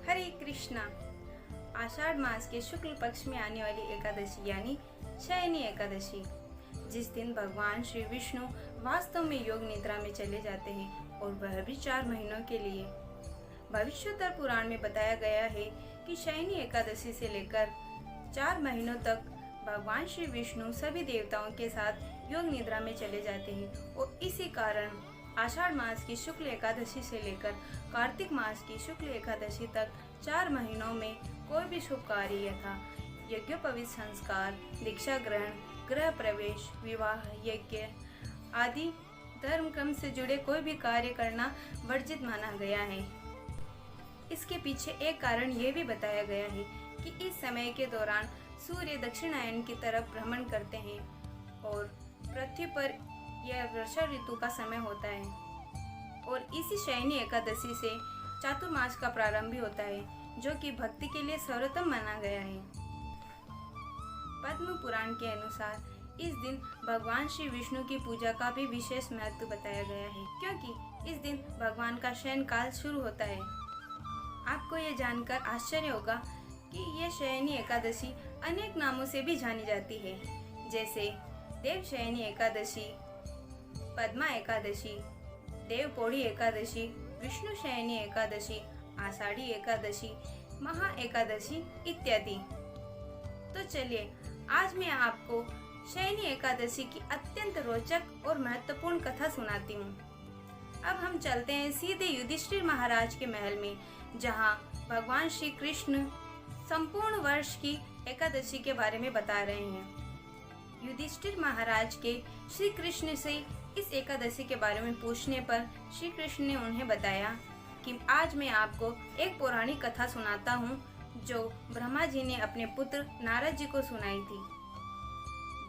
हरे कृष्णा। आषाढ़ मास के शुक्ल पक्ष में आने वाली एकादशी यानी शयनी एकादशी, जिस दिन भगवान श्री विष्णु वास्तव में योग निद्रा में चले जाते हैं और वह भी 4 महीनों के लिए। भविष्योत्तर पुराण में बताया गया है कि शयनी एकादशी से लेकर 4 महीनों तक भगवान श्री विष्णु सभी देवताओं के साथ योग निद्रा में चले जाते हैं और इसी कारण आषाढ़ मास की शुक्ल एकादशी से लेकर कार्तिक मास की शुक्ल एकादशी तक 4 महीनों में कोई भी शुभ कार्य यथा यज्ञोपवीत संस्कार, दीक्षा ग्रहण, गृह प्रवेश, विवाह, यज्ञ आदि धर्म क्रम से जुड़े कोई भी कार्य करना वर्जित माना गया है। इसके पीछे एक कारण यह भी बताया गया है कि इस समय के दौरान सूर्य दक्षिणायन की तरफ भ्रमण करते हैं और पृथ्वी पर यह वर्षा ऋतु का समय होता है और इसी शयनी एकादशी से चातुर्मास का प्रारंभ भी होता है, जो कि भक्ति के लिए सर्वोत्तम माना गया है। पद्म पुराण के अनुसार इस दिन भगवान श्री विष्णु की पूजा का भी विशेष महत्व बताया गया है, क्योंकि इस दिन भगवान का शयन काल शुरू होता है। आपको ये जानकर आश्चर्य होगा कि यह शयनी एकादशी अनेक नामों से भी जानी जाती है, जैसे देव शयनी एकादशी, पद्मा एकादशी, देव पौड़ी एकादशी, विष्णु शयनी एकादशी, आषाढ़ी एकादशी, महा एकादशी इत्यादि। तो चलिए आज मैं आपको शयनी एकादशी की अत्यंत रोचक और महत्वपूर्ण कथा सुनाती हूँ। अब हम चलते हैं सीधे युधिष्ठिर महाराज के महल में, जहाँ भगवान श्री कृष्ण संपूर्ण वर्ष की एकादशी के बारे में बता रहे हैं। युधिष्ठिर महाराज के श्री कृष्ण से इस एकादशी के बारे में पूछने पर श्री कृष्ण ने उन्हें बताया कि आज मैं आपको एक पौराणिक कथा सुनाता हूँ जो ब्रह्मा जी ने अपने पुत्र नारद जी को सुनाई थी।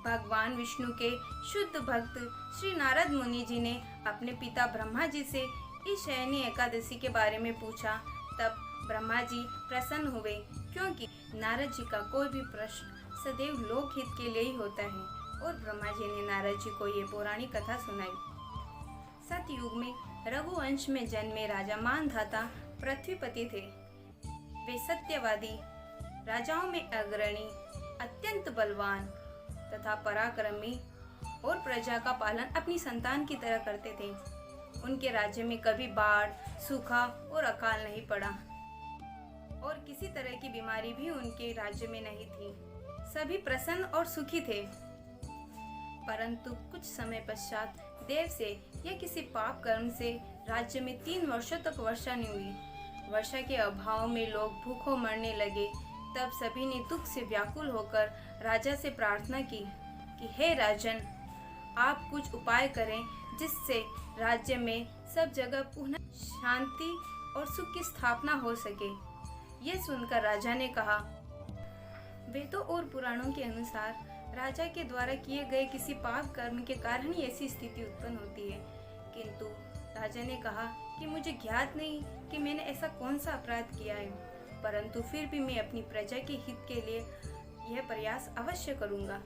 भगवान विष्णु के शुद्ध भक्त श्री नारद मुनि जी ने अपने पिता ब्रह्मा जी से इस शयनी एकादशी के बारे में पूछा। तब ब्रह्मा जी प्रसन्न हुए, क्योंकि नारद जी का कोई भी प्रश्न सदैव लोकहित के लिए ही होता है और ब्रह्मा जी ने नारद जी को ये पौराणिक कथा सुनाई। सतयुग में रघुवंश में जन्मे राजा मानधाता पृथ्वीपति थे। वे सत्यवादी, राजाओं में अग्रणी, अत्यंत बलवान तथा पराक्रमी और प्रजा का पालन अपनी संतान की तरह करते थे। उनके राज्य में कभी बाढ़, सूखा और अकाल नहीं पड़ा और किसी तरह की बीमारी भी उनके राज्य में नहीं थी। सभी प्रसन्न और सुखी थे। परंतु कुछ समय पश्चात देव से या किसी पाप कर्म से राज्य में 3 वर्षों तक वर्षा नहीं हुई। वर्षा के अभाव में लोग भूखों मरने लगे। तब सभी ने दुख से व्याकुल होकर राजा से प्रार्थना की कि हे राजन, आप कुछ उपाय करें जिससे राज्य में सब जगह पुनः शांति और सुख की स्थापना हो सके। यह सुनकर राजा ने कहा, वेदों और पुराणों के अनुसार राजा के द्वारा किए गए किसी पाप कर्म के कारण ही ऐसी स्थिति उत्पन्न होती है। किंतु राजा ने कहा कि मुझे ज्ञात नहीं कि मैंने ऐसा कौन सा अपराध किया है, परंतु फिर भी मैं अपनी प्रजा के हित के लिए यह प्रयास अवश्य करूंगा।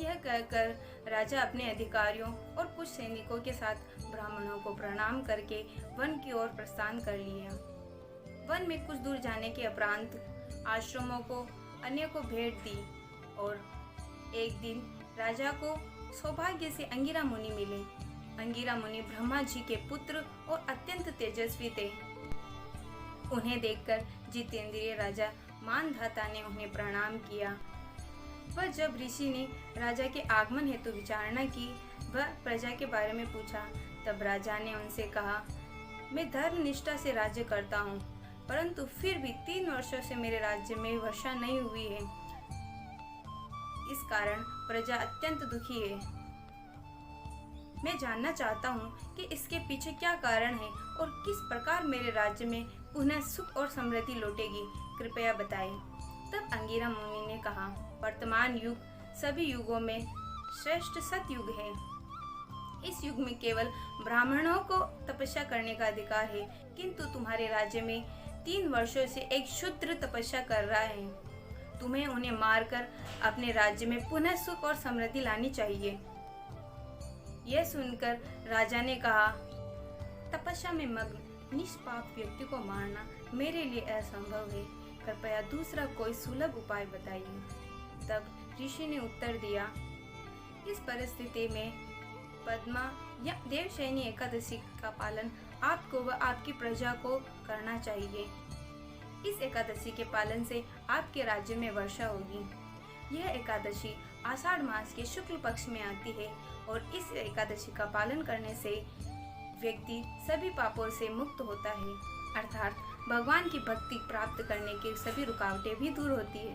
यह कहकर राजा अपने अधिकारियों और कुछ सैनिकों के साथ ब्राह्मणों को प्रणाम करके वन की ओर प्रस्थान कर लिया। वन में कुछ दूर जाने के उपरांत आश्रमों को अन्य को भेंट दी और एक दिन राजा को सौभाग्य से अंगिरा मुनि मिले। अंगिरा मुनि ब्रह्मा जी के पुत्र और अत्यंत तेजस्वी थे। उन्हें देखकर जितेंद्रिय राजा मानधाता ने उन्हें प्रणाम किया। वह जब ऋषि ने राजा के आगमन हेतु विचारणा की, वह प्रजा के बारे में पूछा, तब राजा ने उनसे कहा, मैं धर्म निष्ठा से राज्य करता हूँ, परंतु फिर भी 3 वर्षों से मेरे राज्य में वर्षा नहीं हुई है। इस कारण प्रजा अत्यंत दुखी है। मैं जानना चाहता हूँ कि इसके पीछे क्या कारण है और किस प्रकार मेरे राज्य में पुनः सुख और समृद्धि लौटेगी, कृपया बताएं। तब अंगिरा मुनि ने कहा, वर्तमान युग सभी युगों में श्रेष्ठ सतयुग है। इस युग में केवल ब्राह्मणों को तपस्या करने का अधिकार है, किंतु तुम्हारे राज्य में 3 वर्षों से एक शूद्र तपस्या कर रहा है। तुम्हें उन्हें मारकर अपने राज्य में पुनः सुख और समृद्धि लानी चाहिए। यह सुनकर राजा ने कहा, तपस्या में मग्न निष्पाप व्यक्ति को मारना मेरे लिए असंभव है। कृपया दूसरा कोई सुलभ उपाय बताइए। तब ऋषि ने उत्तर दिया, इस परिस्थिति में पद्मा या देवशयनी एकादशी का पालन आपको व आपकी प्रजा को करना चाहिए। इस एकादशी के पालन से आपके राज्य में वर्षा होगी। यह एकादशी आषाढ़ मास के शुक्ल पक्ष में आती है और इस एकादशी का पालन करने से व्यक्ति सभी पापों से मुक्त होता है, अर्थात भगवान की भक्ति प्राप्त करने की सभी रुकावटें भी दूर होती है।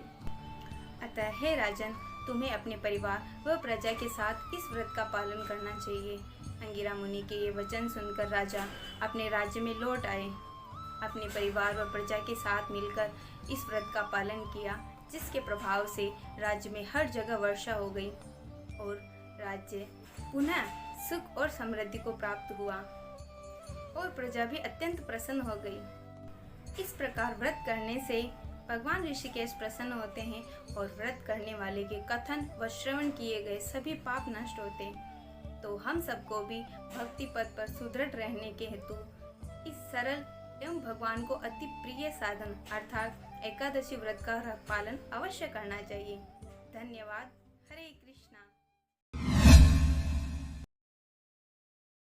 अतः हे राजन, तुम्हें अपने परिवार व प्रजा के साथ इस व्रत का पालन करना चाहिए। अंगिरा मुनि के ये वचन सुनकर राजा अपने राज्य में लौट आए। अपने परिवार व प्रजा के साथ मिलकर इस व्रत का पालन किया, जिसके प्रभाव से राज्य में हर जगह वर्षा हो गई और राज्य पुनः सुख और समृद्धि को प्राप्त हुआ और प्रजा भी अत्यंत प्रसन्न हो गई। इस प्रकार व्रत करने से भगवान ऋषिकेश प्रसन्न होते हैं और व्रत करने वाले के कथन व श्रवण किए गए सभी पाप नष्ट होते हैं। तो हम सबको भी भक्ति पथ पर सुदृढ़ रहने के हेतु इस सरल एवं भगवान को अति प्रिय साधन अर्थात एकादशी व्रत का पालन अवश्य करना चाहिए। धन्यवाद।